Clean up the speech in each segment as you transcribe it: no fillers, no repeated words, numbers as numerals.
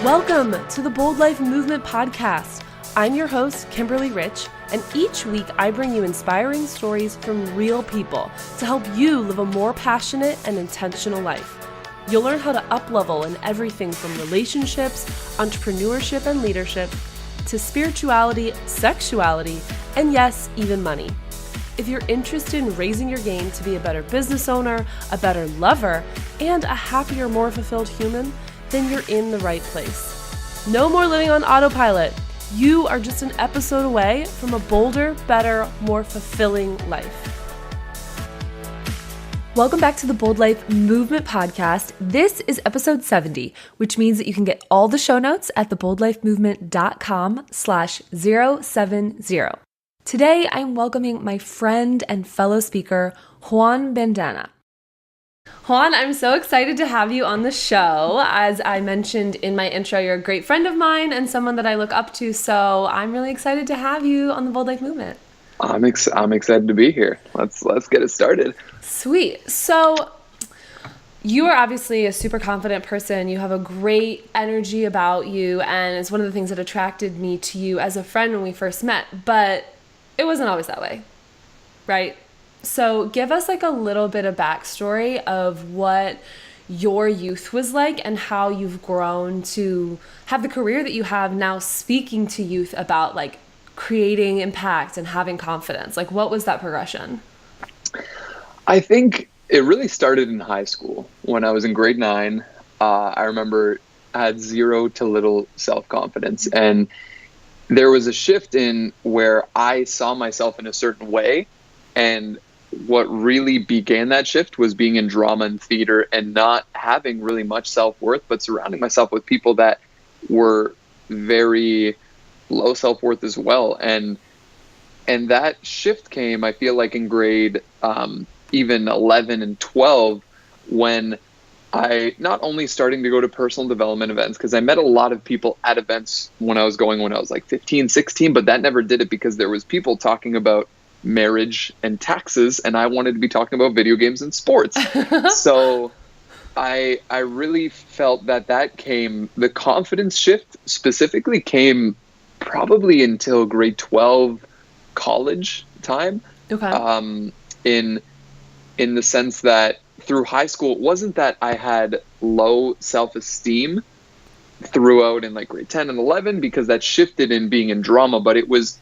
Welcome to the Bold Life Movement Podcast. I'm your host, Kimberly Rich, and each week I bring you inspiring stories from real people to help you live a more passionate and intentional life. You'll learn how to up-level in everything from relationships, entrepreneurship and leadership, to spirituality, sexuality, and yes, even money. If you're interested in raising your game to be a better business owner, a better lover, and a happier, more fulfilled human, then you're in the right place. No more living on autopilot. You are just an episode away from a bolder, better, more fulfilling life. Welcome back to the Bold Life Movement Podcast. This is episode 70, which means that you can get all the show notes at theboldlifemovement.com/070. Today, I'm welcoming my friend and fellow speaker, Juan Bendana. Juan, I'm so excited to have you on the show. As I mentioned in my intro, you're a great friend of mine and someone that I look up to, so I'm really excited to have you on the Bold Life Movement. I'm excited to be here. Let's get it started. Sweet. So you are obviously a super confident person. You have a great energy about you, and it's one of the things that attracted me to you as a friend when we first met, but it wasn't always that way, right? So give us like a little bit of backstory of what your youth was like and how you've grown to have the career that you have now, speaking to youth about like creating impact and having confidence. Like, what was that progression? I think it really started in high school when I was in grade 9. I remember I had zero to little self-confidence, and there was a shift in where I saw myself in a certain way, and what really began that shift was being in drama and theater and not having really much self-worth, but surrounding myself with people that were very low self-worth as well. And that shift came, I feel like, in grade even 11 and 12, when I not only starting to go to personal development events, because I met a lot of people at events when I was like 15, 16, but that never did it because there was people talking about marriage and taxes, and I wanted to be talking about video games and sports. So I really felt that came, the confidence shift specifically came probably until grade 12 college time. Okay. In the sense that through high school, it wasn't that I had low self-esteem throughout in like grade 10 and 11, because that shifted in being in drama, but it was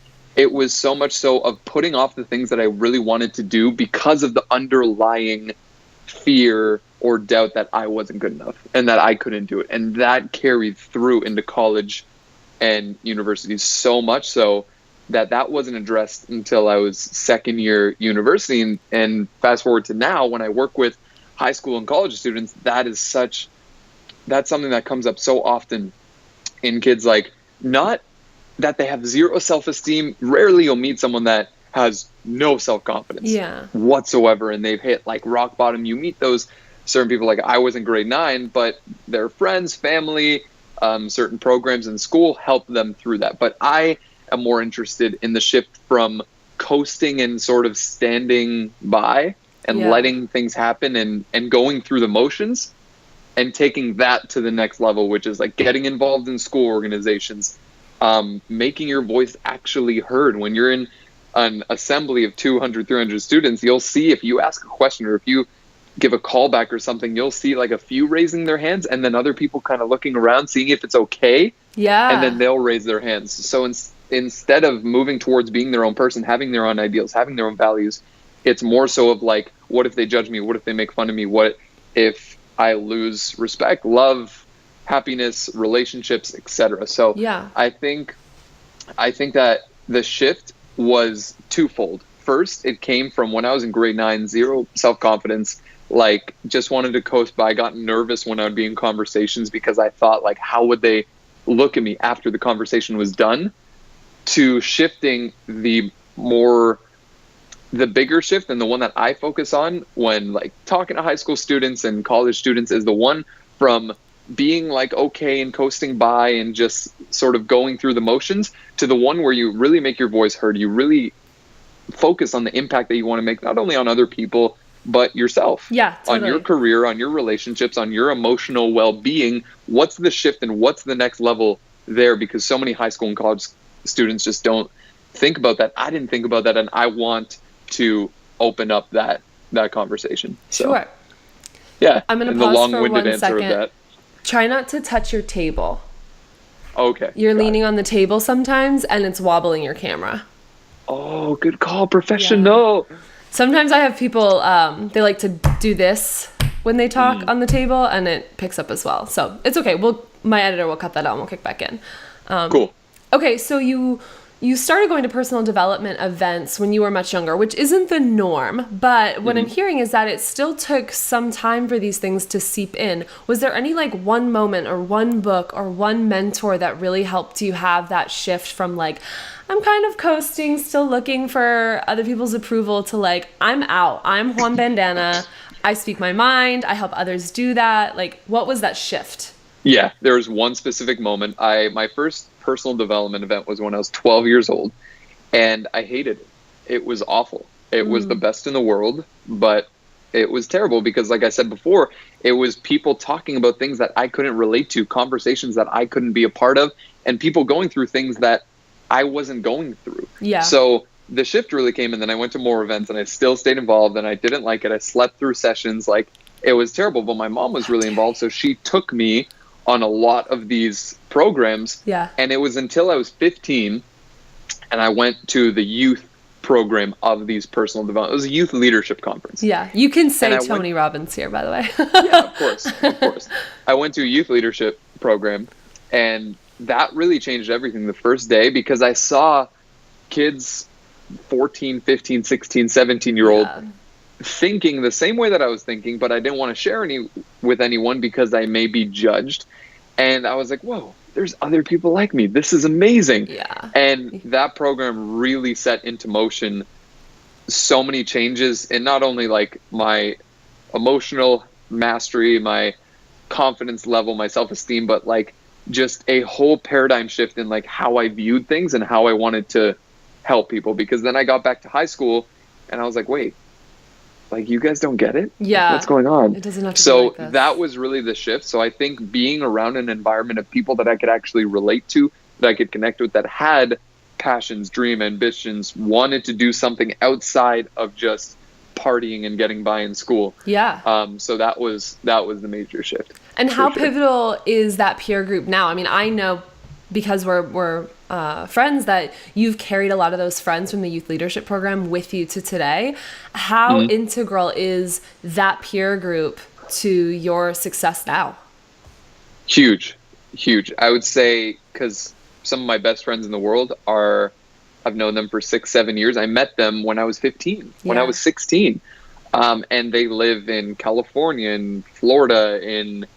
so much so of putting off the things that I really wanted to do because of the underlying fear or doubt that I wasn't good enough and that I couldn't do it. And that carried through into college and university so much so that wasn't addressed until I was second year university. And fast forward to now, when I work with high school and college students, that's something that comes up so often in kids, like, not that they have zero self-esteem. Rarely you'll meet someone that has no self-confidence whatsoever, and they've hit like rock bottom. You meet those certain people, like I was in grade 9, but their friends, family, certain programs in school help them through that. But I am more interested in the shift from coasting and sort of standing by and letting things happen and going through the motions, and taking that to the next level, which is like getting involved in school organizations, making your voice actually heard. When you're in an assembly of 200, 300 students, you'll see, if you ask a question or if you give a callback or something, you'll see like a few raising their hands and then other people kind of looking around, seeing if it's okay. Yeah. And then they'll raise their hands. So instead of moving towards being their own person, having their own ideals, having their own values, it's more so of like, what if they judge me? What if they make fun of me? What if I lose respect, love, happiness, relationships, etc.? So I think that the shift was twofold. First, it came from when I was in grade 9, zero self-confidence, like just wanted to coast by, got nervous when I would be in conversations because I thought like, how would they look at me after the conversation was done, to shifting the bigger shift, and the one that I focus on when like talking to high school students and college students, is the one from being like okay and coasting by and just sort of going through the motions, to the one where you really make your voice heard. You really focus on the impact that you want to make, not only on other people, but yourself. Yeah, totally. On your career, on your relationships, on your emotional well-being. What's the shift and what's the next level there? Because so many high school and college students just don't think about that. I didn't think about that, and I want to open up that conversation. So, sure. Yeah. I'm going to pause for 1 second. Try not to touch your table. Okay. You're leaning on the table sometimes, and it's wobbling your camera. Oh, good call. Professional. Yeah. Sometimes I have people, they like to do this when they talk on the table, and it picks up as well. So it's okay. My editor will cut that out and we'll kick back in. Cool. Okay, so you started going to personal development events when you were much younger, which isn't the norm, but what I'm hearing is that it still took some time for these things to seep in. Was there any like one moment or one book or one mentor that really helped you have that shift from like, I'm kind of coasting, still looking for other people's approval, to like, I'm out, I'm Juan Bendana, I speak my mind, I help others do that. Like, what was that shift? Yeah, there was one specific moment. My first personal development event was when I was 12 years old, and I hated it. It was awful. It was the best in the world, but it was terrible because, like I said before, it was people talking about things that I couldn't relate to, conversations that I couldn't be a part of, and people going through things that I wasn't going through. Yeah. So the shift really came, and then I went to more events, and I still stayed involved, and I didn't like it. I slept through sessions. Like, it was terrible, but my mom was really involved, so she took me on a lot of these programs. Yeah. And it was until I was 15 and I went to the youth program of these personal development. It was a youth leadership conference. Yeah. You can say Tony Robbins here, by the way. Yeah, of course. I went to a youth leadership program, and that really changed everything the first day, because I saw kids 14, 15, 16, 17-year-old thinking the same way that I was thinking, but I didn't want to share with anyone because I may be judged. And I was like, whoa, there's other people like me. This is amazing. Yeah. And that program really set into motion so many changes in not only like my emotional mastery, my confidence level, my self-esteem, but like just a whole paradigm shift in like how I viewed things and how I wanted to help people. Because then I got back to high school and I was like, wait, like, you guys don't get it? Yeah. What's going on? It doesn't have to so be like this. That was really the shift. So I think being around an environment of people that I could actually relate to, that I could connect with, that had passions, dream, ambitions, wanted to do something outside of just partying and getting by in school. Yeah. So that was the major shift. And how pivotal is that peer group now? I mean, I know because we're friends that you've carried a lot of those friends from the youth leadership program with you to today. How integral is that peer group to your success now? Huge. I would say, because some of my best friends in the world I've known them for 6-7 years. I met them when I was 15, when I was 16. And they live in California, in Florida, in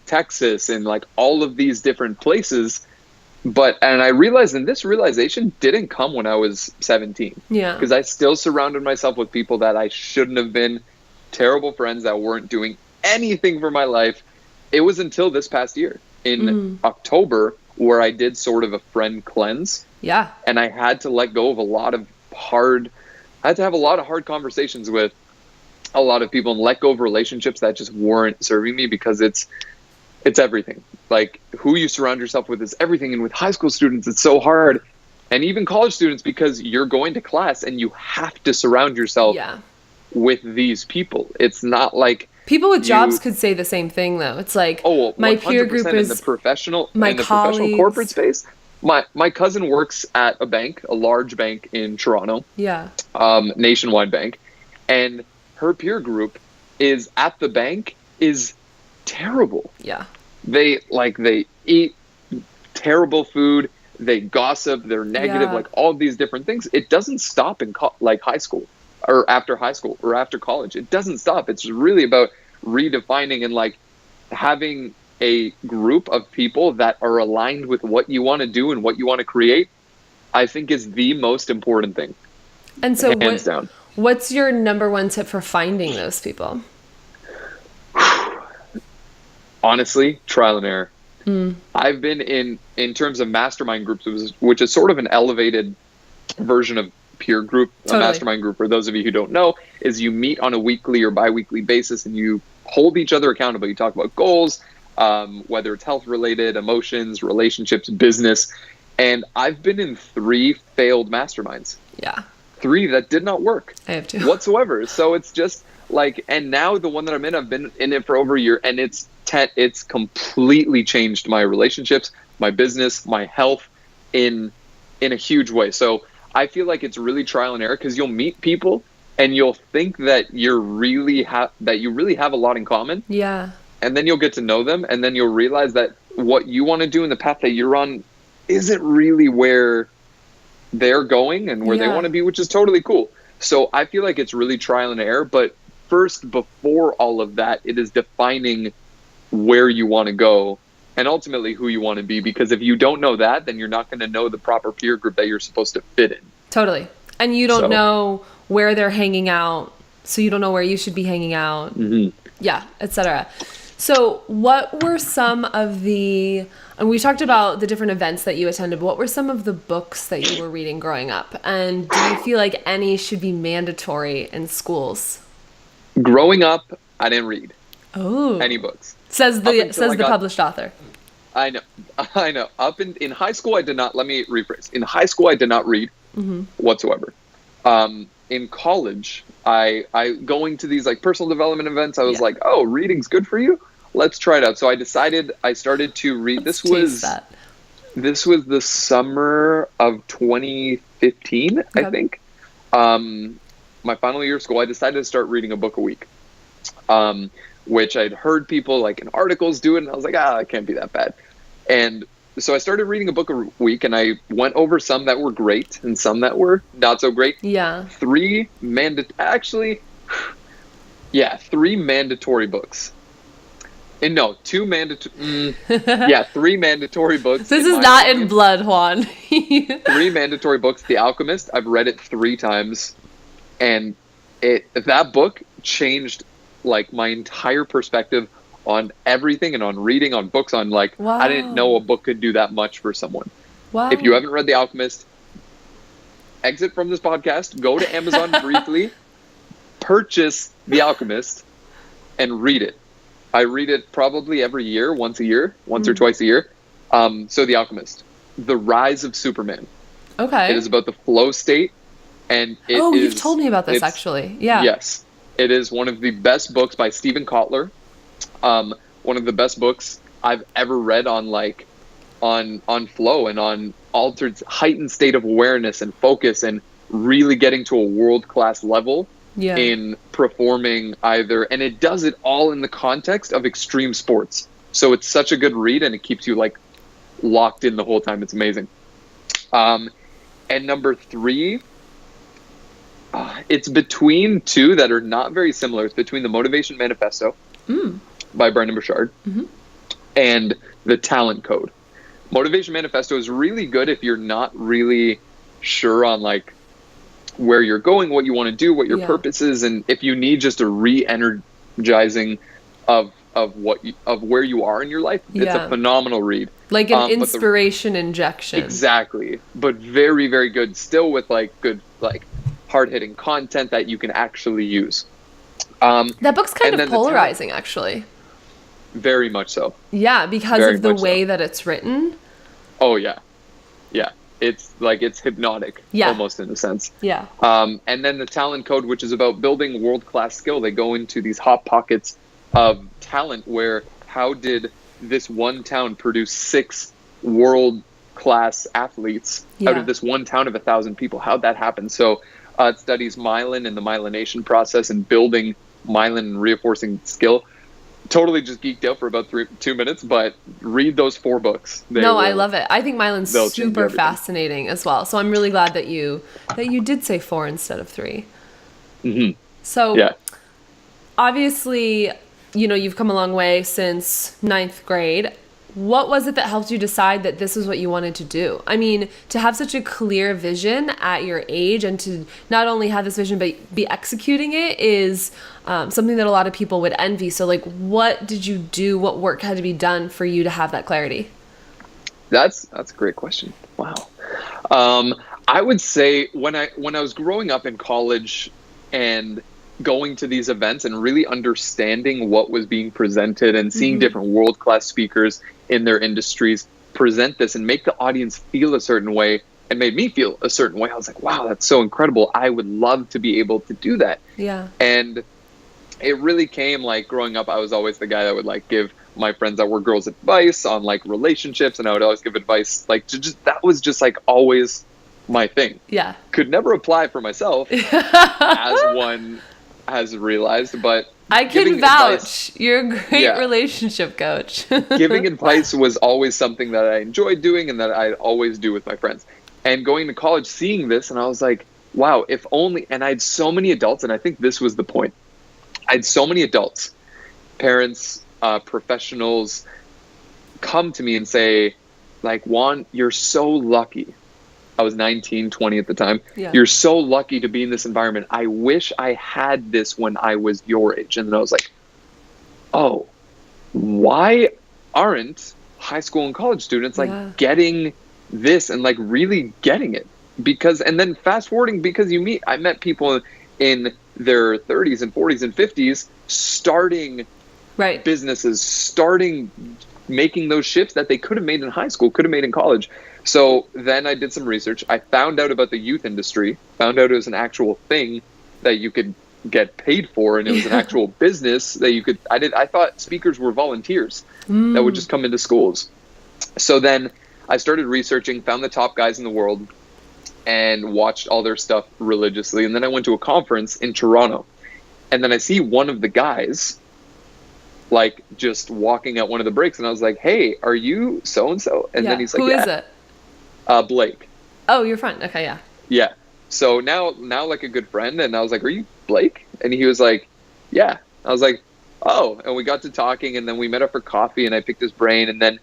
Texas, and like all of these different places. And I realized, and this realization didn't come when I was 17. Yeah. Because I still surrounded myself with people that I shouldn't have been, terrible friends that weren't doing anything for my life. It was until this past year in October where I did sort of a friend cleanse. Yeah. And I had to let go of I had to have a lot of hard conversations with a lot of people and let go of relationships that just weren't serving me, because it's everything. Like, who you surround yourself with is everything. And with high school students, it's so hard. And even college students, because you're going to class and you have to surround yourself with these people. It's not like people with jobs could say the same thing, though. It's like, my peer group is in the professional, professional corporate space. My cousin works at a bank, a large bank in Toronto. Yeah. Nationwide bank. And her peer group is at the bank is terrible. Yeah. They eat terrible food. They gossip. They're negative. Yeah. Like all these different things. It doesn't stop in high school or after high school or after college. It doesn't stop. It's really about redefining and like having a group of people that are aligned with what you want to do and what you want to create. I think is the most important thing. And so hands down. What's your number one tip for finding those people? Honestly, trial and error. I've been in terms of mastermind groups, which is sort of an elevated version of peer group. Totally. A mastermind group, for those of you who don't know, is you meet on a weekly or bi-weekly basis and you hold each other accountable. You talk about goals, whether it's health related, emotions, relationships, business. And I've been in 3 failed masterminds. Yeah. 3 that did not work. I have 2. Whatsoever. So it's just like, and now the one that I'm in, I've been in it for over a year, and it's completely changed my relationships, my business, my health in a huge way. So I feel like it's really trial and error, because you'll meet people and you'll think that you really have a lot in common. Yeah. And then you'll get to know them, and then you'll realize that what you want to do in the path that you're on isn't really where they're going and where they want to be, which is totally cool. So I feel like it's really trial and error, but first, before all of that, it is defining where you want to go and ultimately who you want to be, because if you don't know that, then you're not going to know the proper peer group that you're supposed to fit in. Totally. And you don't know where they're hanging out, so you don't know where you should be hanging out. Mm-hmm. Yeah, etc. So what were some of the, and we talked about the different events that you attended, but what were some of the books that you were reading growing up? And do you feel like any should be mandatory in schools? Growing up, I didn't read any books. Says the published author. I know. In high school, I did not. Let me rephrase. In high school, I did not read whatsoever. In college, I going to these like personal development events. I was like, oh, reading's good for you. Let's try it out. So I started to read. This was the summer of 2015, okay. I think. My final year of school, I decided to start reading a book a week, which I'd heard people like in articles do it, and I was like, it can't be that bad. And so I started reading a book a week, and I went over some that were great and some that were not so great. Yeah. 3 mandatory books. And no, 2 mandatory. 3 mandatory books. This is not in blood, Juan. 3 mandatory books. The Alchemist. I've read it 3 times, and that book changed like my entire perspective on everything, and on reading, on books, on like, wow. I didn't know a book could do that much for someone. Wow. If you haven't read The Alchemist, exit from this podcast, go to Amazon briefly, purchase The Alchemist, and read it. I read it probably every year, once or twice a year. So The Alchemist, The Rise of Superman. Okay. It is about the flow state, and you've told me about this actually. Yeah. Yes. It is one of the best books by Stephen Kotler. One of the best books I've ever read on like on flow and on heightened state of awareness and focus, and really getting to a world-class level in performing either. And it does it all in the context of extreme sports. So it's such a good read, and it keeps you like locked in the whole time. It's amazing. And number 3, it's between 2 that are not very similar. It's between the Motivation Manifesto by Brendon Burchard and the Talent Code. Motivation Manifesto is really good if you're not really sure on like where you're going, what you want to do, what your purpose is, and if you need just a re-energizing of where you are in your life. It's a phenomenal read. Like an inspiration injection. Exactly. But very, very good. Still with like good like hard-hitting content that you can actually use. That book's kind of polarizing, actually. Very much so. Yeah, because of the way that it's written. Oh, yeah. Yeah. It's like, it's hypnotic, almost in a sense. Yeah. And then the Talent Code, which is about building world-class skill. They go into these hot pockets of talent where how did this one town produce 6 world-class athletes out of this one town of 1,000 people? How'd that happen? So it studies myelin and the myelination process and building myelin and reinforcing skill. Totally just geeked out for about 2 minutes, but read those 4 books. I love it. I think myelin's super fascinating as well. So I'm really glad that you did say 4 instead of 3. Mm-hmm. So obviously, you've come a long way since 9th grade. What was it that helped you decide that this is what you wanted to do? I mean, to have such a clear vision at your age, and to not only have this vision but be executing it, is something that a lot of people would envy. So like, what did you do? What work had to be done for you to have that clarity? That's a great question. Wow. I would say when I was growing up in college and going to these events and really understanding what was being presented and seeing different world-class speakers in their industries present this and make the audience feel a certain way and made me feel a certain way, I was like, wow, that's so incredible. I would love to be able to do that. Yeah. And it really came like growing up, I was always the guy that would like give my friends that were girls advice on like relationships, and I would always give advice like to just, that was just like always my thing. Yeah. Could never apply for myself as one has realized, but I can vouch. You're a great relationship coach. Giving advice was always something that I enjoyed doing and that I always do with my friends. And going to college, seeing this, and I was like, wow, if only, and I had so many adults, and I think this was the point. I had so many adults, parents, professionals come to me and say, like, Juan, you're so lucky. I was 19, 20 at the time. Yeah. You're so lucky to be in this environment. I wish I had this when I was your age. And then I was like, oh, why aren't high school and college students like getting this and like really getting it? Because, and then fast forwarding, because I met people in their 30s and 40s and 50s starting businesses, starting making those shifts that they could have made in high school, could have made in college. So then I did some research. I found out about the youth industry, found out it was an actual thing that you could get paid for, and it was an actual business that you could, I thought speakers were volunteers that would just come into schools. So then I started researching, found the top guys in the world, and watched all their stuff religiously. And then I went to a conference in Toronto, and then I see one of the guys like just walking at one of the breaks, and I was like, hey, are you so-and-so? And then he's like, who is it? Blake. Oh, your friend. Okay, yeah. Yeah. So now like a good friend, and I was like, are you Blake? And he was like, yeah. I was like, oh, and we got to talking, and then we met up for coffee, and I picked his brain, and then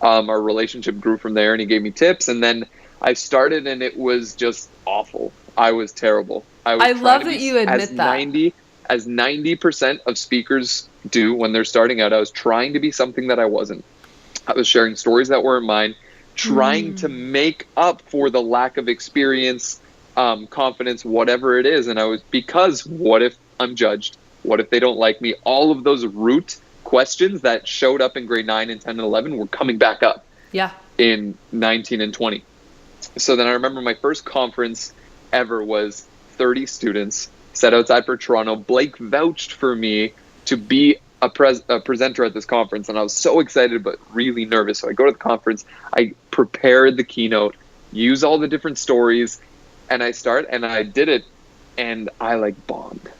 our relationship grew from there, and he gave me tips, and then I started, and it was just awful. I was terrible. I love that you admit that. As 90% of speakers do when they're starting out, I was trying to be something that I wasn't. I was sharing stories that weren't mine, trying to make up for the lack of experience, confidence, whatever it is. And because what if I'm judged? What if they don't like me? All of those root questions that showed up in grade 9 and 10 and 11 were coming back up in 19 and 20. So then I remember my first conference ever was 30 students set outside for Toronto. Blake vouched for me to be a presenter at this conference, and I was so excited but really nervous. So I go to the conference, I prepared the keynote, use all the different stories, and I did it, and I like bombed.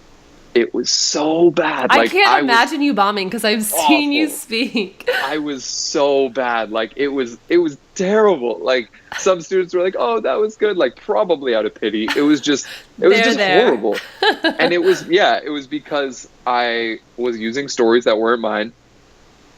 It was so bad. I can't imagine you bombing because I've seen you speak. I was so bad. Like it was terrible. Like some students were like, "Oh, that was good." Like probably out of pity. It was just horrible. And it was because I was using stories that weren't mine.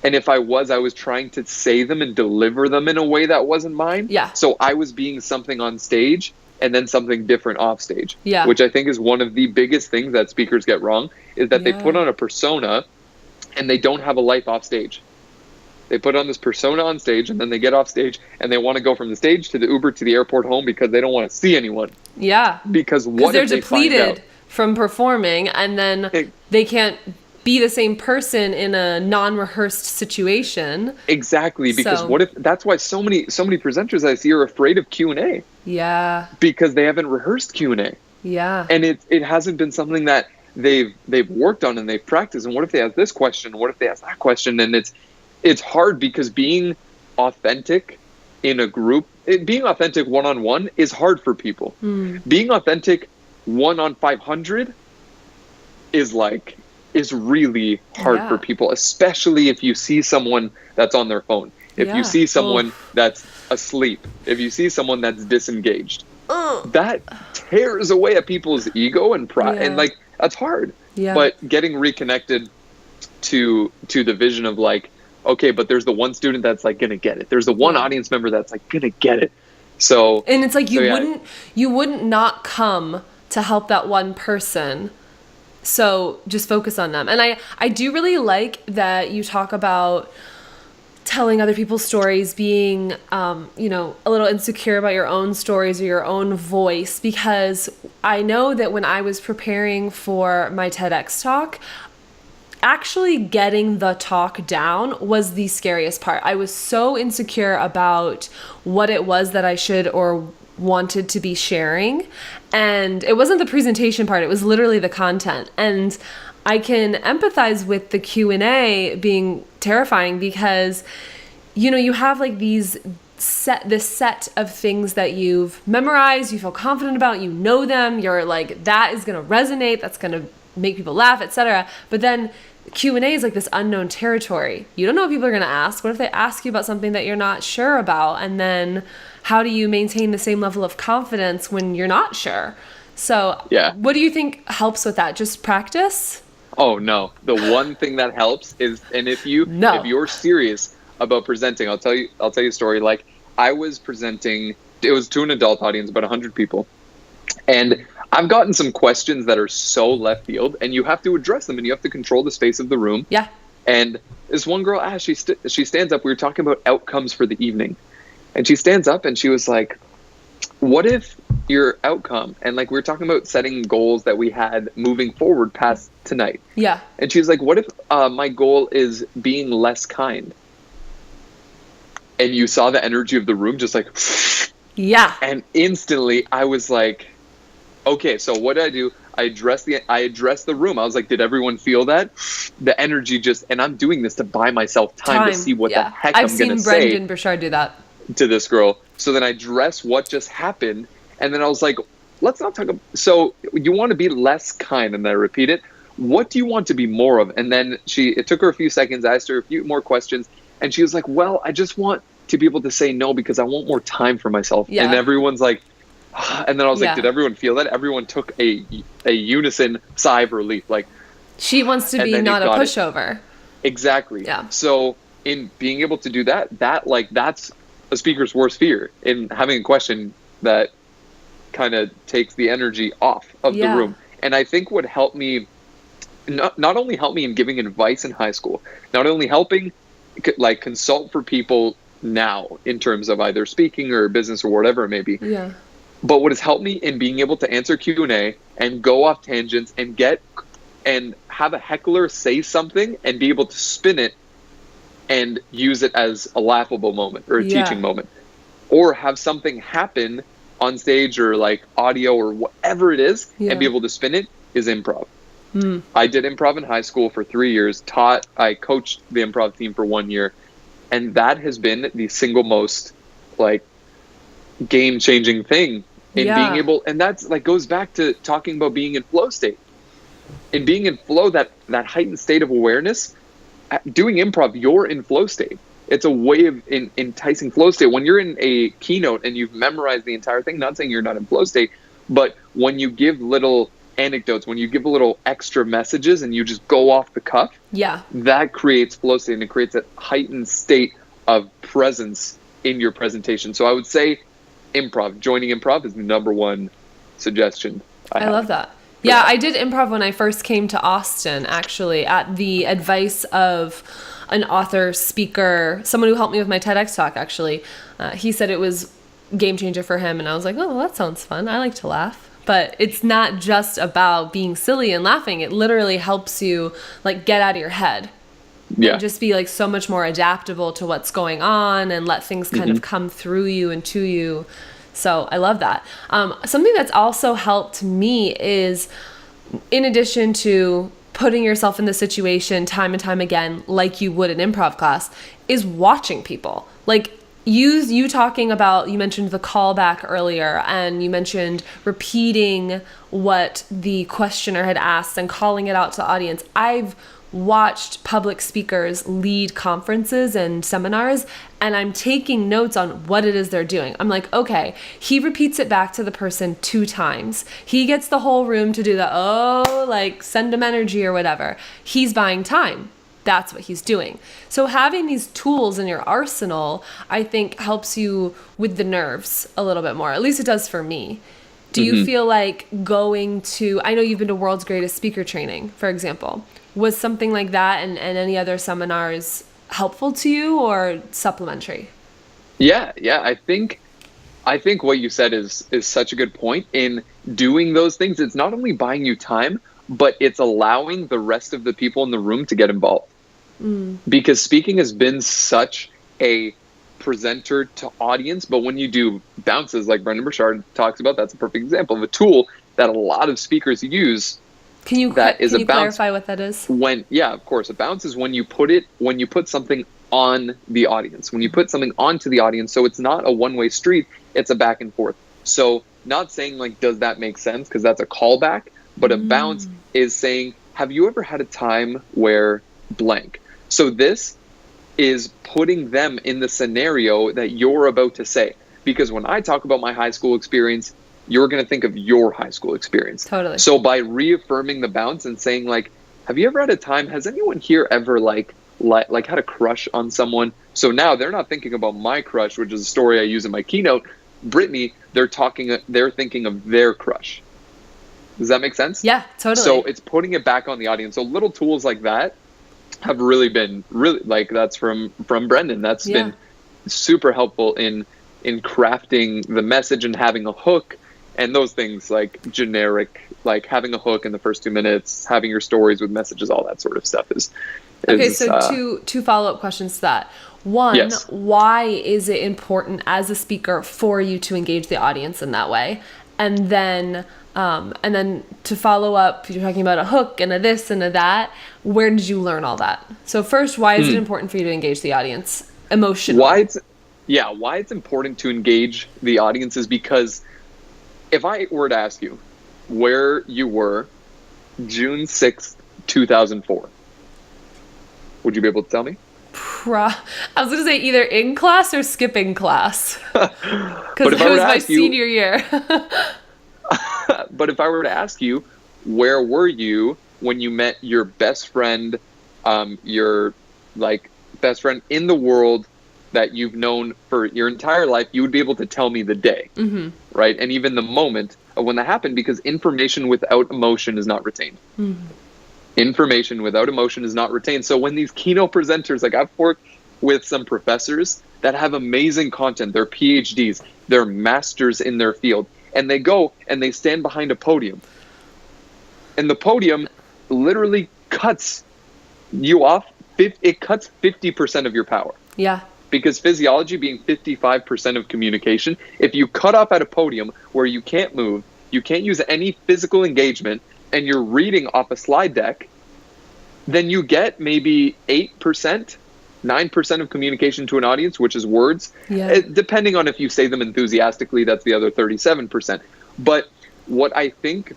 And if I was trying to say them and deliver them in a way that wasn't mine. Yeah. So I was being something on stage and then something different off stage. Yeah. Which I think is one of the biggest things that speakers get wrong, is that they put on a persona and they don't have a life off stage. They put on this persona on stage, and then they get off stage and they want to go from the stage to the Uber to the airport home because they don't want to see anyone. Yeah. Because what they're if they depleted find out from performing, and then they can't be the same person in a non-rehearsed situation. Exactly. Because what if, that's why so many presenters I see are afraid of Q&A. Yeah. Because they haven't rehearsed Q&A. Yeah. And it hasn't been something that they've worked on and they've practiced. And what if they ask this question? What if they ask that question? And it's hard, because being authentic in a group, being authentic one-on-one is hard for people. Being authentic 1-on-500 is really hard for people, especially if you see someone that's on their phone. If you see someone that's asleep, if you see someone that's disengaged, that tears away at people's ego and pride, and like that's hard. But getting reconnected to the vision of like, okay, but there's the one student that's like gonna get it. There's the one audience member that's like gonna get it. So, and it's like you wouldn't not come to help that one person. So just focus on them. And I do really like that you talk about telling other people's stories, being, you know, a little insecure about your own stories or your own voice, because I know that when I was preparing for my TEDx talk, actually getting the talk down was the scariest part. I was so insecure about what it was that I should or wanted to be sharing. And it wasn't the presentation part, it was literally the content. And I can empathize with the Q&A being terrifying because, you know, you have like this set of things that you've memorized, you feel confident about, you know them, you're like, that is going to resonate, that's going to make people laugh, etc. But then Q&A is like this unknown territory. You don't know what people are going to ask. What if they ask you about something that you're not sure about? And then how do you maintain the same level of confidence when you're not sure? So what do you think helps with that? Just practice? Oh, no. The one thing that helps is, and if you're serious about presenting, I'll tell you a story. Like, I was presenting, it was to an adult audience, about 100 people. And I've gotten some questions that are so left field, and you have to address them, and you have to control the space of the room. Yeah. And this one girl asked, she stands up. We were talking about outcomes for the evening, and she stands up and she was like, "What if your outcome?" And like, we were talking about setting goals that we had moving forward past tonight. Yeah. And she was like, "What if my goal is being less kind?" And you saw the energy of the room, just like, yeah. And instantly, I was like, okay, so what did I do? I addressed the room. I was like, did everyone feel that? The energy just, and I'm doing this to buy myself time to see what the heck I'm going to say. I've seen Brendan Burchard do that to this girl. So then I addressed what just happened, and then I was like, let's not talk about, so you want to be less kind, and then I repeat it. What do you want to be more of? And then it took her a few seconds, I asked her a few more questions, and she was like, well, I just want to be able to say no because I want more time for myself. Yeah. And everyone's like, and then I was like, did everyone feel that? Everyone took a unison sigh of relief. Like, she wants to be not a pushover. Exactly. Yeah. So in being able to do that's a speaker's worst fear, in having a question that kind of takes the energy off of the room. And I think what helped me, not only helped me in giving advice in high school, not only helping like consult for people now in terms of either speaking or business or whatever it may be. Yeah. But what has helped me in being able to answer Q&A and go off tangents and have a heckler say something and be able to spin it and use it as a laughable moment or a teaching moment, or have something happen on stage or like audio or whatever it is and be able to spin it, is improv. I did improv in high school for 3 years, I coached the improv team for 1 year. And that has been the single most like game-changing thing in being able, and that's like goes back to talking about being in flow state. In being in flow, that heightened state of awareness, doing improv, you're in flow state. It's a way of enticing flow state. When you're in a keynote and you've memorized the entire thing, not saying you're not in flow state, but when you give little anecdotes, when you give a little extra messages and you just go off the cuff, that creates flow state, and it creates a heightened state of presence in your presentation. So I would say joining improv is the number one suggestion I love that. Yeah, I did improv when I first came to Austin, actually, at the advice of an author, speaker, someone who helped me with my TEDx talk, actually. He said it was game changer for him, and I was like, oh, well, that sounds fun. I like to laugh. But it's not just about being silly and laughing. It literally helps you like get out of your head. And just be like so much more adaptable to what's going on and let things kind of come through you and to you. So I love that. Something that's also helped me is, in addition to putting yourself in the situation time and time again, like you would in improv class, is watching people. Like, you talking about, you mentioned the callback earlier, and you mentioned repeating what the questioner had asked and calling it out to the audience. I've watched public speakers lead conferences and seminars, and I'm taking notes on what it is they're doing. I'm like, okay, he repeats it back to the person 2 times. He gets the whole room to do like send him energy or whatever. He's buying time. That's what he's doing. So having these tools in your arsenal, I think, helps you with the nerves a little bit more. At least it does for me. Do you feel like going to, I know you've been to World's Greatest Speaker Training, for example. Was something like that and any other seminars helpful to you or supplementary? Yeah. I think what you said is such a good point. In doing those things, it's not only buying you time, but it's allowing the rest of the people in the room to get involved. Because speaking has been such a presenter to audience, but when you do bounces like Brendan Burchard talks about, that's a perfect example of a tool that a lot of speakers use. Can you clarify what that is? Of course. A bounce is when you put something on the audience, when you put something onto the audience. So it's not a one-way street, it's a back and forth. So not saying like, does that make sense? Because that's a callback, but a bounce is saying, have you ever had a time where blank? So this is putting them in the scenario that you're about to say. Because when I talk about my high school experience, you're going to think of your high school experience. Totally. So by reaffirming the bounce and saying like, have you ever had a time, has anyone here ever like had a crush on someone? So now they're not thinking about my crush, which is a story I use in my keynote. Brittany, they're thinking of their crush. Does that make sense? Yeah, totally. So it's putting it back on the audience. So little tools like that have really been like, that's from Brendan. That's been super helpful in crafting the message and having a hook and those things, like generic, like having a hook in the first 2 minutes, having your stories with messages, all that sort of stuff is okay. So two follow-up questions to that. One, yes. Why is it important as a speaker for you to engage the audience in that way? And then to follow up, you're talking about a hook and a this and a that. Where did you learn all that? So first, why is it important for you to engage the audience emotionally? Why it's important to engage the audience is because if I were to ask you where you were June 6th, 2004, would you be able to tell me? I was going to say either in class or skipping class. Because it was my senior year. But if I were to ask you, where were you when you met your best friend, your like best friend in the world that you've known for your entire life, you would be able to tell me the day, right? And even the moment of when that happened, because information without emotion is not retained. Information without emotion is not retained. So when these keynote presenters, like I've worked with some professors that have amazing content, they're PhDs, they're masters in their field, and they go and they stand behind a podium. And the podium literally cuts you off. It cuts 50% of your power. Yeah. Because physiology being 55% of communication, if you cut off at a podium where you can't move, you can't use any physical engagement, and you're reading off a slide deck, then you get maybe 8%, 9% of communication to an audience, which is words. Yeah. Depending on if you say them enthusiastically, that's the other 37%. But what I think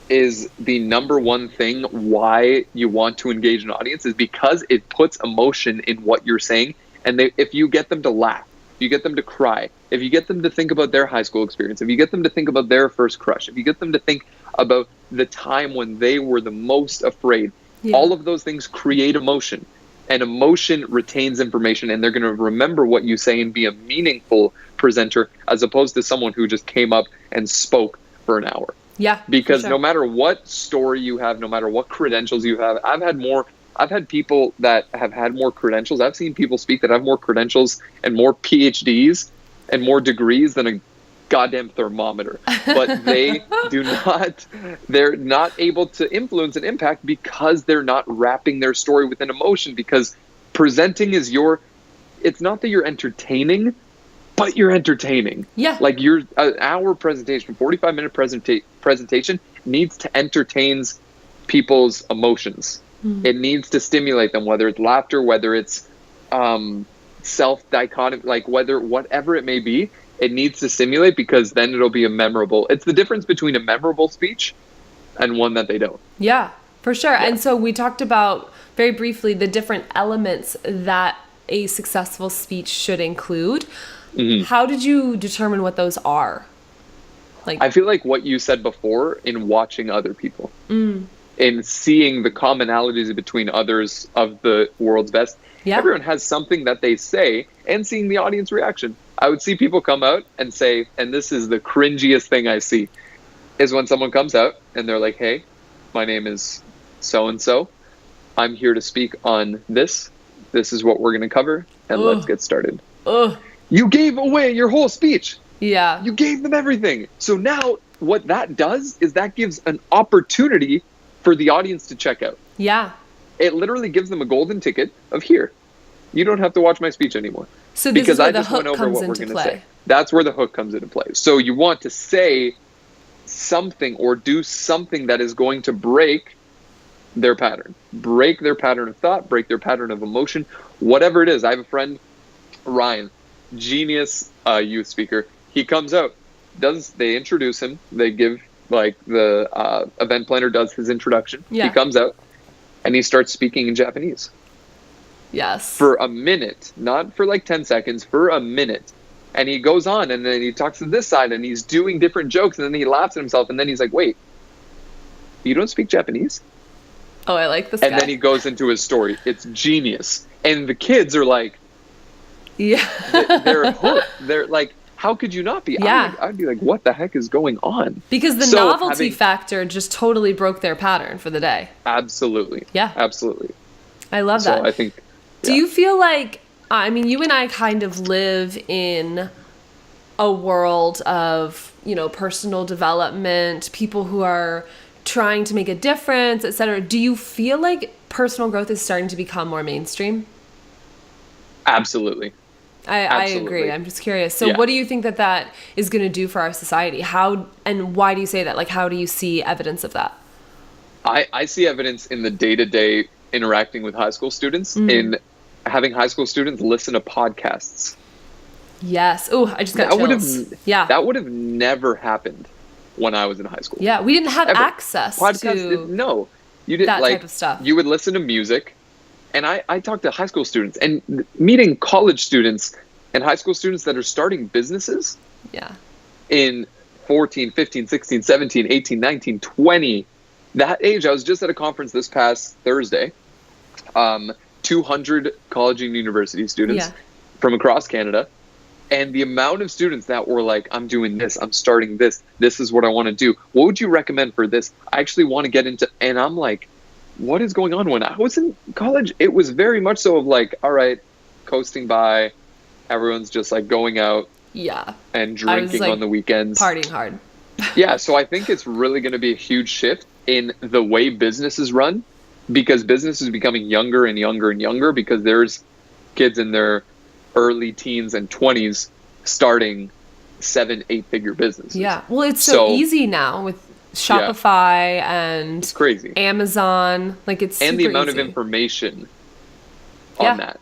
is the number one thing why you want to engage an audience is because it puts emotion in what you're saying. And if you get them to laugh, if you get them to cry, if you get them to think about their high school experience, if you get them to think about their first crush, if you get them to think about the time when they were the most afraid, all of those things create emotion. And emotion retains information, and they're going to remember what you say and be a meaningful presenter as opposed to someone who just came up and spoke for an hour. Yeah. Because no matter what story you have, no matter what credentials you have, I've had people that have had more credentials. I've seen people speak that have more credentials and more PhDs and more degrees than a goddamn thermometer. But they're not able to influence and impact because they're not wrapping their story within emotion. Because presenting is it's not that you're entertaining, but you're entertaining. Yeah. Like an hour presentation, 45-minute presentation needs to entertain people's emotions. It needs to stimulate them, whether it's laughter, whether it's self-dichotomy, like whatever it may be, it needs to stimulate because then it'll be it's the difference between a memorable speech and one that they don't. Yeah, for sure. Yeah. And so we talked about very briefly the different elements that a successful speech should include. How did you determine what those are? I feel like what you said before in watching other people. In seeing the commonalities between others of the world's best. Yeah. Everyone has something that they say, and seeing the audience reaction. I would see people come out and say, and this is the cringiest thing I see, is when someone comes out and they're like, hey, my name is so-and-so. I'm here to speak on this. this is what we're going to cover, and let's get started. Ugh. You gave away your whole speech. Yeah. You gave them everything. So now what that does is that gives an opportunity for the audience to check out. Yeah. It literally gives them a golden ticket of here. You don't have to watch my speech anymore. So this because is where I the just hook went over comes what we're into going to play. say. That's where the hook comes into play. So you want to say something or do something that is going to break their pattern. Break their pattern of thought, break their pattern of emotion, whatever it is. I have a friend, Ryan, genius youth speaker. He comes out, they introduce him, they give, like, the event planner does his introduction. Yeah. He comes out and he starts speaking in Japanese. Yes. For a minute, not for like 10 seconds, for a minute. And he goes on and then he talks to this side and he's doing different jokes and then he laughs at himself and then he's like, wait, you don't speak Japanese? Oh, I like this and guy. then he goes into his story. It's genius. And the kids are like, yeah. they're hooked. They're like, how could you not be? Yeah. I'd be like, what the heck is going on? Because the novelty factor just totally broke their pattern for the day. Absolutely. Yeah. Absolutely. I love that. So I think... Do you feel like, I mean, you and I kind of live in a world of, you know, personal development, people who are trying to make a difference, etc. Do you feel like personal growth is starting to become more mainstream? Absolutely. I agree. I'm just curious. So what do you think that is going to do for our society? How and why do you say that? Like, how do you see evidence of that? I see evidence in the day-to-day interacting with high school students, in having high school students listen to podcasts. Yes. Oh, I just got chills. That would have never happened when I was in high school. Yeah, we didn't have access to no. You didn't, that like, type of stuff. You would listen to music, and I talked to high school students, and meeting college students and high school students that are starting businesses. Yeah. In 14, 15, 16, 17, 18, 19, 20, that age. I was just at a conference this past Thursday. 200 college and university students from across Canada. And the amount of students that were like, I'm doing this, I'm starting this, this is what I want to do. What would you recommend for this? I actually want to get into, and I'm like, what is going on? When I was in college, it was very much so of like, all right, coasting by, everyone's just like going out and drinking on the weekends. Partying hard. Yeah, so I think it's really going to be a huge shift in the way businesses run, because business is becoming younger and younger and younger, because there's kids in their early teens and 20s starting 7-8 figure businesses. Yeah. Well, it's so easy now with Shopify and it's crazy. Amazon. Like, it's super and the amount easy. of information on that,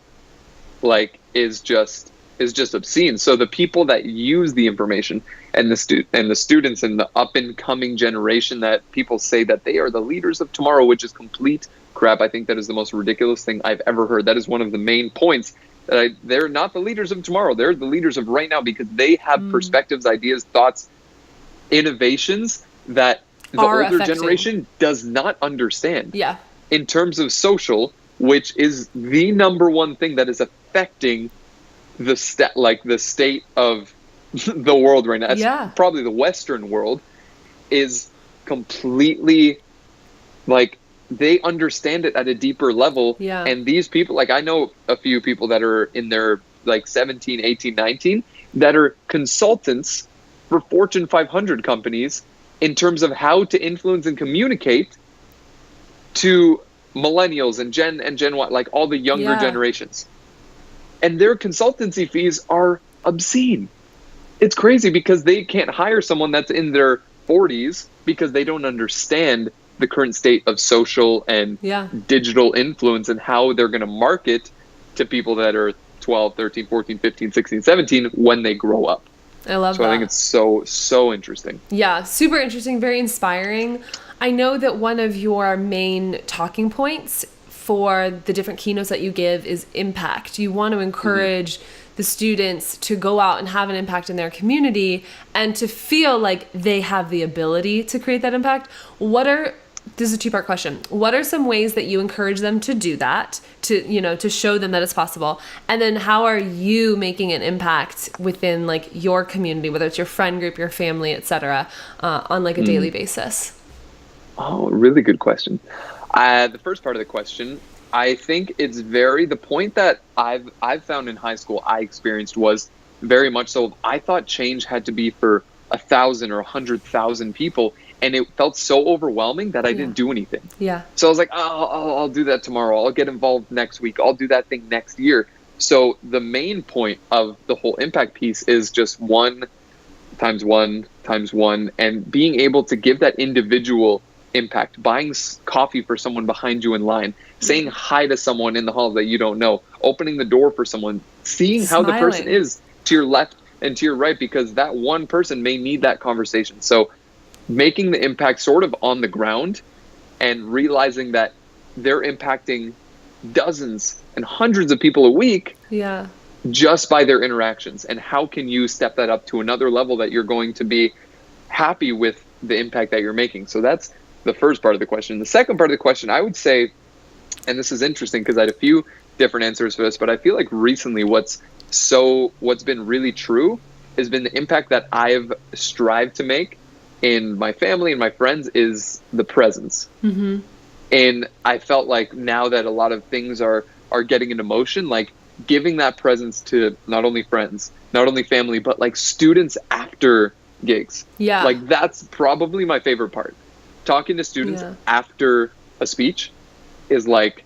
like, is just obscene. So the people that use the information and the students and the up and coming generation that people say that they are the leaders of tomorrow, which is complete crap. I think that is the most ridiculous thing I've ever heard. That is one of the main points. They're not the leaders of tomorrow. They're the leaders of right now, because they have perspectives, ideas, thoughts, innovations that the older generation does not understand. Yeah. In terms of social, which is the number one thing that is affecting the state of the world right now. It's probably the Western world is completely, like, they understand it at a deeper level. Yeah. And these people, like, I know a few people that are in their like 17, 18, 19 that are consultants for Fortune 500 companies in terms of how to influence and communicate to millennials and Gen Y, like all the younger generations. And their consultancy fees are obscene. It's crazy, because they can't hire someone that's in their 40s because they don't understand the current state of social and digital influence and how they're going to market to people that are 12, 13, 14, 15, 16, 17 when they grow up. I love that. So I think it's so interesting. Yeah, super interesting, very inspiring. I know that one of your main talking points for the different keynotes that you give is impact. You want to encourage the students to go out and have an impact in their community and to feel like they have the ability to create that impact. This is a two-part question. What are some ways that you encourage them to do that, to show them that it's possible? And then how are you making an impact within, like, your community, whether it's your friend group, your family, etc., on like a daily basis? Oh, really good question. The first part of the question I think it's the point that I've found in high school I experienced was very much so. I thought change had to be for 1,000 or 100,000 people, and it felt so overwhelming that I didn't do anything. Yeah. So I was like, oh, I'll do that tomorrow. I'll get involved next week. I'll do that thing next year. So the main point of the whole impact piece is just 1 times 1 times 1, and being able to give that individual impact, buying coffee for someone behind you in line, saying hi to someone in the hall that you don't know, opening the door for someone, seeing how the person is to your left and to your right, because that one person may need that conversation. So making the impact sort of on the ground and realizing that they're impacting dozens and hundreds of people a week just by their interactions. And how can you step that up to another level that you're going to be happy with the impact that you're making? So that's the first part of the question. The second part of the question, I would say, and this is interesting because I had a few different answers for this, but I feel like recently what's been really true has been the impact that I've strived to make in my family and my friends is the presence. Mm-hmm. And I felt like now that a lot of things are getting into motion, like giving that presence to not only friends, not only family, but like students after gigs. Yeah. Like that's probably my favorite part. Talking to students after a speech is like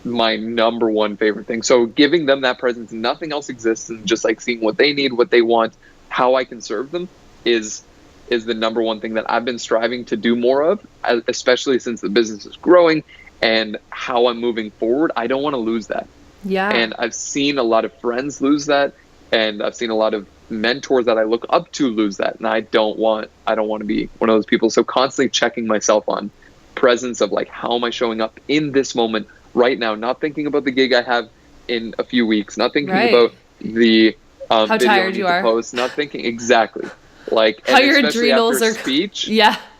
my number one favorite thing. So giving them that presence, nothing else exists, and just like seeing what they need, what they want, how I can serve them is the number one thing that I've been striving to do more of, especially since the business is growing and how I'm moving forward. I don't want to lose that. Yeah. And I've seen a lot of friends lose that, and I've seen a lot of mentors that I look up to lose that, and I don't want to be one of those people. So constantly checking myself on presence of like, how am I showing up in this moment right now, not thinking about the gig I have in a few weeks, not thinking about the how video tired you are post, not thinking exactly like how your adrenals are speech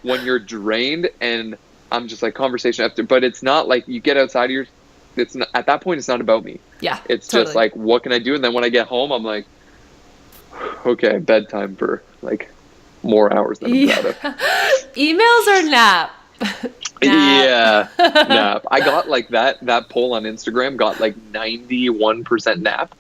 when you're drained. And I'm just like conversation after, but it's not like you get outside of it's not, at that point it's not about me. It's totally. Just like, what can I do? And then when I get home, I'm like, okay, bedtime for like more hours than I'm proud of. Emails or nap? Nap. I got like that poll on Instagram got like 91% nap,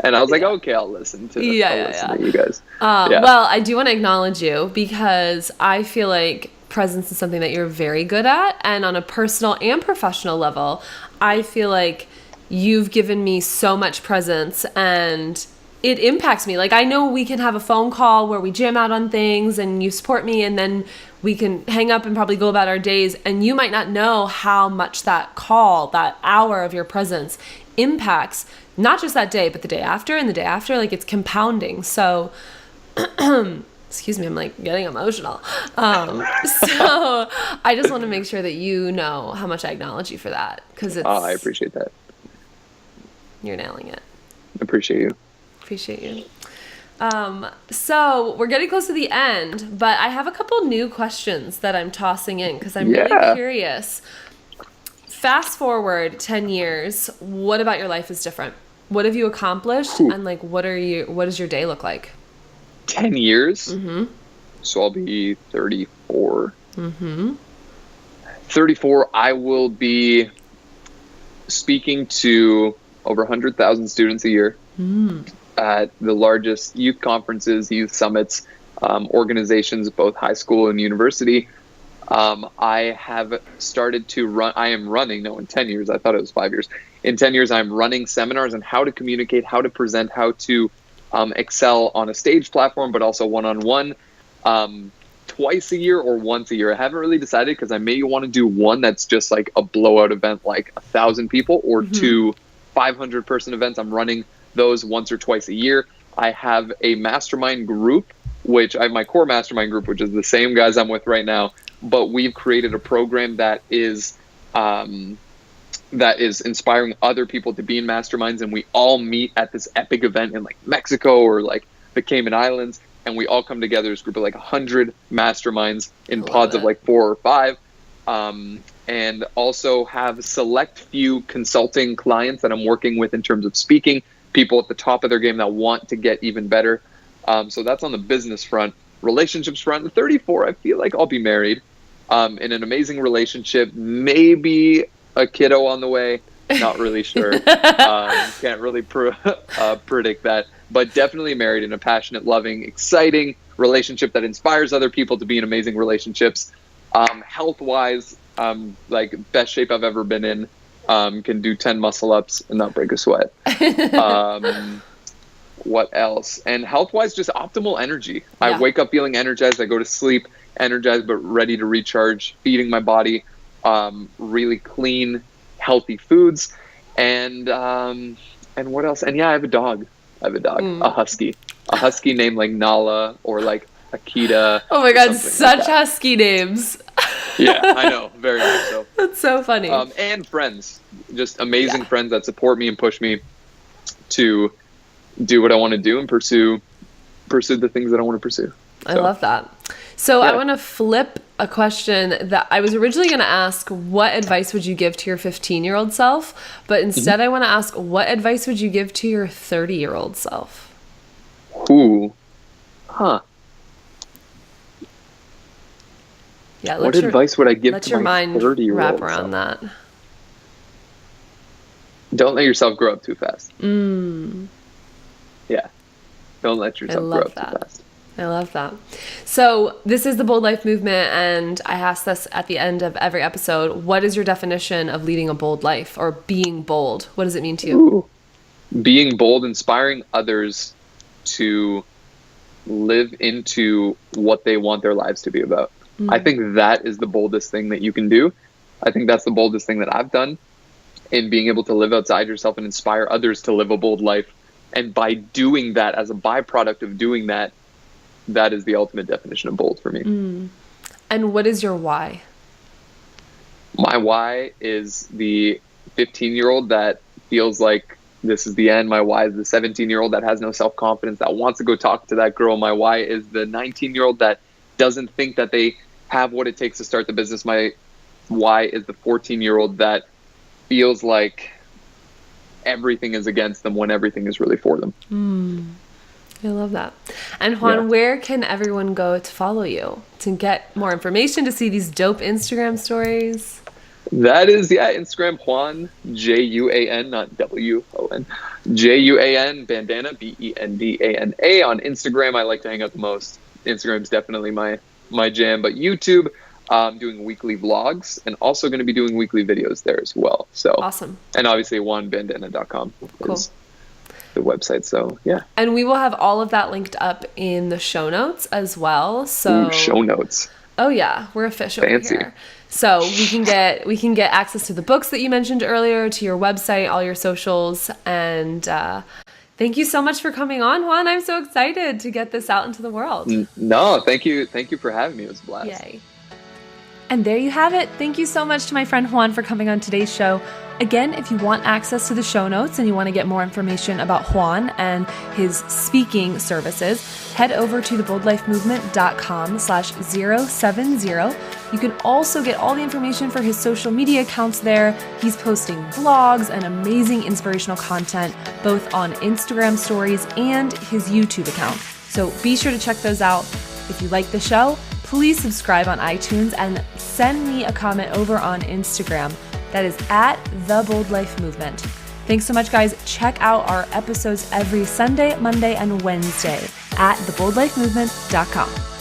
and I was like, okay, I'll listen to you guys. Well, I do want to acknowledge you because I feel like presence is something that you're very good at, and on a personal and professional level, I feel like you've given me so much presence, and it impacts me. Like, I know we can have a phone call where we jam out on things and you support me, and then we can hang up and probably go about our days, and you might not know how much that call, that hour of your presence impacts not just that day, but the day after and the day after. Like, it's compounding. So excuse me, I'm like getting emotional. So I just want to make sure that you know how much I acknowledge you for that, because it's I appreciate that. You're nailing it. Appreciate you. So we're getting close to the end, but I have a couple new questions that I'm tossing in because I'm really curious. Fast forward 10 years, what about your life is different? What have you accomplished? And like, what does your day look like? 10 years? Mm-hmm. So I'll be 34. Mm-hmm. 34, I will be speaking to over 100,000 students a year. At the largest youth conferences, youth summits, organizations, both high school and university. I have started to run, in 10 years, I thought it was 5 years. In 10 years, I'm running seminars on how to communicate, how to present, how to excel on a stage platform, but also one-on-one, twice a year or once a year. I haven't really decided, because I may want to do one that's just like a blowout event, like 1,000 people, or two 500-person events. I'm running those once or twice a year. I have a mastermind group, which I have my core mastermind group, which is the same guys I'm with right now, but we've created a program that is inspiring other people to be in masterminds, and we all meet at this epic event in like Mexico or like the Cayman Islands, and we all come together as a group of like 100 masterminds in pods of like 4 or 5. And also have select few consulting clients that I'm working with in terms of speaking, people at the top of their game that want to get even better. So that's on the business front. Relationships front, 34, I feel like I'll be married in an amazing relationship, maybe a kiddo on the way. Not really sure. Can't really predict that. But definitely married in a passionate, loving, exciting relationship that inspires other people to be in amazing relationships. Health-wise, like best shape I've ever been in. Can do 10 muscle ups and not break a sweat. What else? And health-wise, just optimal energy. Yeah. I wake up feeling energized. I go to sleep energized but ready to recharge. Feeding my body really clean, healthy foods. And what else? And yeah, I have a dog. A husky named like Nala or like Akita. Oh my God, such like husky names. Yeah, I know. Very much so. That's so funny. And friends, just amazing friends that support me and push me to do what I want to do and pursue the things that I want to pursue. I love that. So I want to flip a question that I was originally going to ask, what advice would you give to your 15-year-old self? But instead I want to ask, what advice would you give to your 30-year-old self? Ooh. Huh. Yeah. What advice would I give to my 30-year-old self? Let your mind wrap around that. Don't let yourself grow up too fast. Yeah. Don't let yourself grow up too fast. I love that. So this is the Bold Life Movement, and I ask this at the end of every episode. What is your definition of leading a bold life or being bold? What does it mean to you? Ooh. Being bold, inspiring others to live into what they want their lives to be about. I think that is the boldest thing that you can do. I think that's the boldest thing that I've done in being able to live outside yourself and inspire others to live a bold life. And by doing that, as a byproduct of doing that, that is the ultimate definition of bold for me. And what is your why? My why is the 15-year-old that feels like this is the end. My why is the 17-year-old that has no self-confidence, that wants to go talk to that girl. My why is the 19-year-old that doesn't think that they have what it takes to start the business. My why is the 14-year-old that feels like everything is against them when everything is really for them. I love that. And Juan, where can everyone go to follow you, to get more information, to see these dope Instagram stories? That is, Instagram, Juan, Juan, not W-O-N, Juan, Bandana, Bendana. On Instagram, I like to hang out the most. Instagram's definitely my jam, but YouTube, doing weekly vlogs and also going to be doing weekly videos there as well. So awesome. And obviously juanbendana.com is the website. So yeah. And we will have all of that linked up in the show notes as well. So show notes. Oh yeah, we're official here. So we can get access to the books that you mentioned earlier, to your website, all your socials, and thank you so much for coming on, Juan. I'm so excited to get this out into the world. No, thank you for having me. It was a blast. Yay. And there you have it. Thank you so much to my friend Juan for coming on today's show. Again, if you want access to the show notes and you want to get more information about Juan and his speaking services, head over to theboldlifemovement.com/070. You can also get all the information for his social media accounts there. He's posting vlogs and amazing inspirational content, both on Instagram stories and his YouTube account. So be sure to check those out. If you like the show, please subscribe on iTunes and send me a comment over on Instagram. That is at The Bold Life Movement. Thanks so much, guys. Check out our episodes every Sunday, Monday, and Wednesday at theboldlifemovement.com.